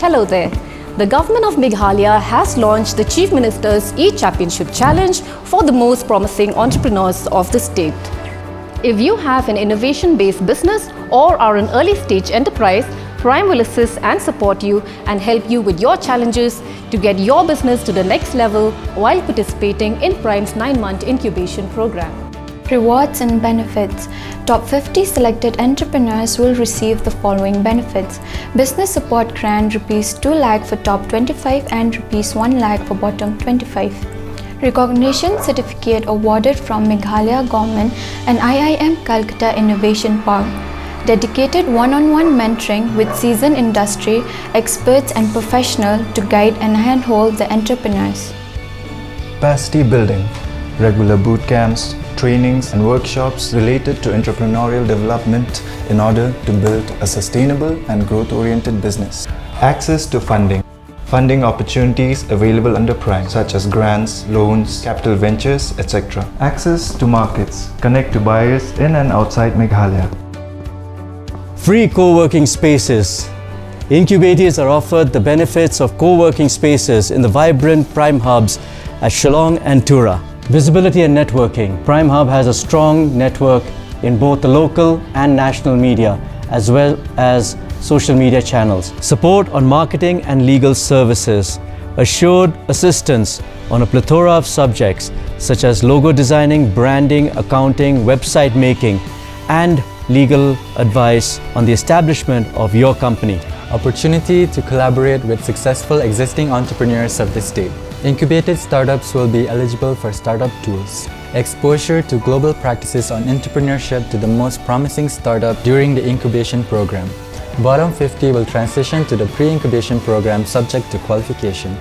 Hello there. The government of Meghalaya has launched the Chief Minister's E-Championship Challenge for the most promising entrepreneurs of the state. If you have an innovation-based business or are an early-stage enterprise, Prime will assist and support you and help you with your challenges to get your business to the next level while participating in Prime's 9-month incubation program. Rewards and benefits. Top 50 selected entrepreneurs will receive the following benefits. Business support grant ₹2 lakh for top 25 and ₹1 lakh for bottom 25. Recognition certificate awarded from Meghalaya Government and IIM Calcutta Innovation Park. Dedicated one-on-one mentoring with seasoned industry experts and professionals to guide and handhold the entrepreneurs. Capacity building, regular boot camps, trainings and workshops related to entrepreneurial development in order to build a sustainable and growth-oriented business. Access to funding opportunities available under Prime such as grants, loans, capital ventures, etc. Access to markets, connect to buyers in and outside Meghalaya. Free co-working spaces. Incubators are offered the benefits of co-working spaces in the vibrant Prime hubs at Shillong and Tura. Visibility and networking. Prime Hub has a strong network in both the local and national media as well as social media channels. Support on marketing and legal services. Assured assistance on a plethora of subjects such as logo designing, branding, accounting, website making, and legal advice on the establishment of your company. Opportunity to collaborate with successful existing entrepreneurs of the state. Incubated startups will be eligible for startup tools. Exposure to global practices on entrepreneurship to the most promising startup during the incubation program. Bottom 50 will transition to the pre-incubation program subject to qualification.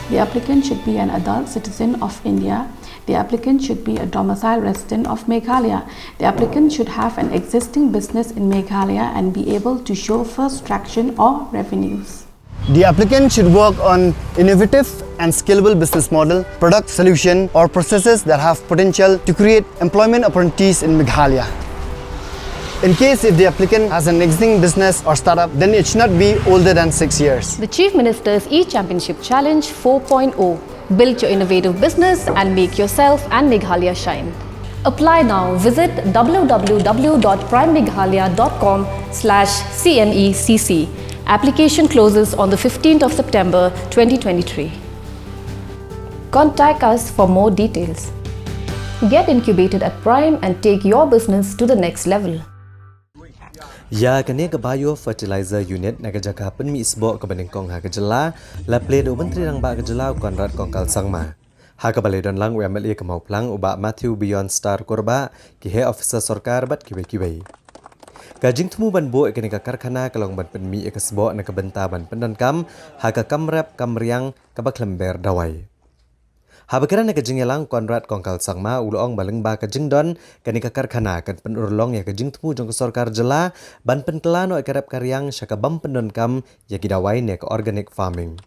The applicant should be an adult citizen of India. The applicant should be a domicile resident of Meghalaya. The applicant should have an existing business in Meghalaya and be able to show first traction or revenues. The applicant should work on innovative and scalable business model, product, solution or processes that have potential to create employment opportunities in Meghalaya. In case if the applicant has an existing business or startup, then it should not be older than 6 years. The Chief Minister's E-Championship Challenge 4.0. Build your innovative business and make yourself and Meghalaya shine. Apply now. Visit www.primemeghalaya.com/CMECC. Application closes on the 15th of September 2023. Contact us for more details. Get incubated at Prime and take your business to the next level. Ya kene ke Bio Fertilizer Unit naga jaka pen mi isbo ke Nyngkong ha ke Jylla la ple do menteri rang ba ke Jylla Conrad kongkal sangma ha ke balai don lang WMLA ke mau plang uba Matthew Beyond Star korba ki he officer sarkar bat kibai kajing temu ban bo kene ka karkhana kalong ban pen mi ke sbo na ke benta ban pendan kam ha ke kamrap kamriang ke baklember dawai Habakira na kajing yalang Conrad kongkal sangma ulong baleng ba kajing don kanika karkhana kan penurlong ya kajing temu jong sorkar Jylla ban pentelano ekarap karyang syaka bam pendon kam ya kidawai ne ke organic farming.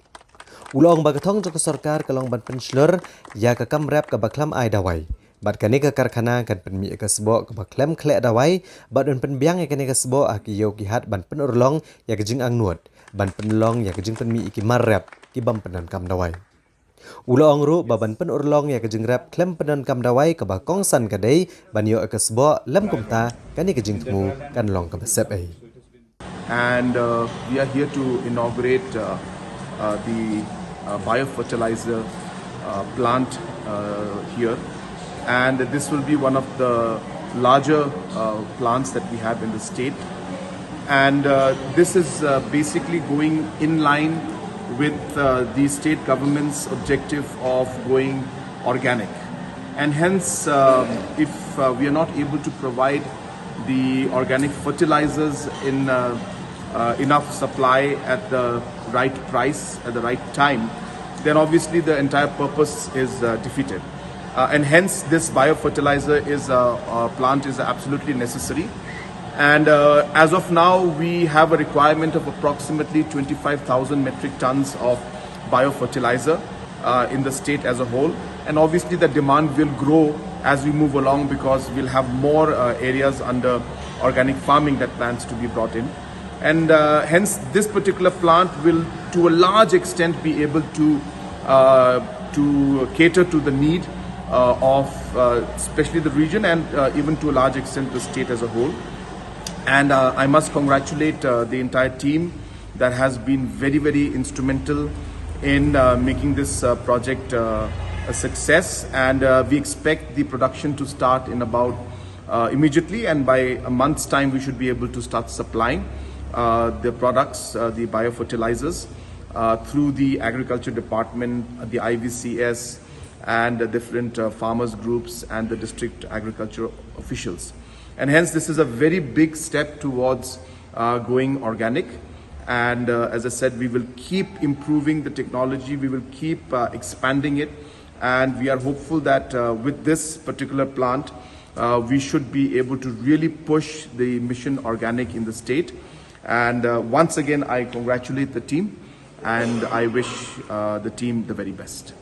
Ulong ba katong jong sorkar kalong ban penslur ya ke kamrap ke baklam ai dawai. Bat kanika karkhana kan penmi ke sebo ke baklam klek dawai bat don penbiang ya kanika sebo aki yo kihat ban penurlong ya kajing angnuat ban penlong ya kajing penmi iki marrap ki bam pendon kam dawai. Ulong ru baban pen urlong ya kejing rap klem penan kam dawai ke bakong san kadai banyo ke sebo lem kumta kani kejing temu kan long ke besep ai. And we are here to inaugurate the Bio-Fertilizer plant here, and this will be one of the larger plants that we have in the state, and this is basically going in line with the state government's objective of going organic, and hence if we are not able to provide the organic fertilizers in enough supply at the right price at the right time, then obviously the entire purpose is defeated, and hence this biofertilizer plant is absolutely necessary. And as of now, we have a requirement of approximately 25,000 metric tons of biofertilizer. in the state as a whole. And obviously the demand will grow as we move along because we'll have more areas under organic farming that plans to be brought in. And hence this particular plant will to a large extent be able to cater to the need of especially the region and even to a large extent the state as a whole. And I must congratulate the entire team that has been very, very instrumental in making this project a success. And we expect the production to start in about immediately, and by a month's time we should be able to start supplying the products, the biofertilizers, through the agriculture department, the IVCS, and the different farmers groups and the district agriculture officials. And hence this is a very big step towards going organic. And as I said, we will keep improving the technology, we will keep expanding it, and we are hopeful that with this particular plant we should be able to really push the mission organic in the state. And once again I congratulate the team and I wish the team the very best.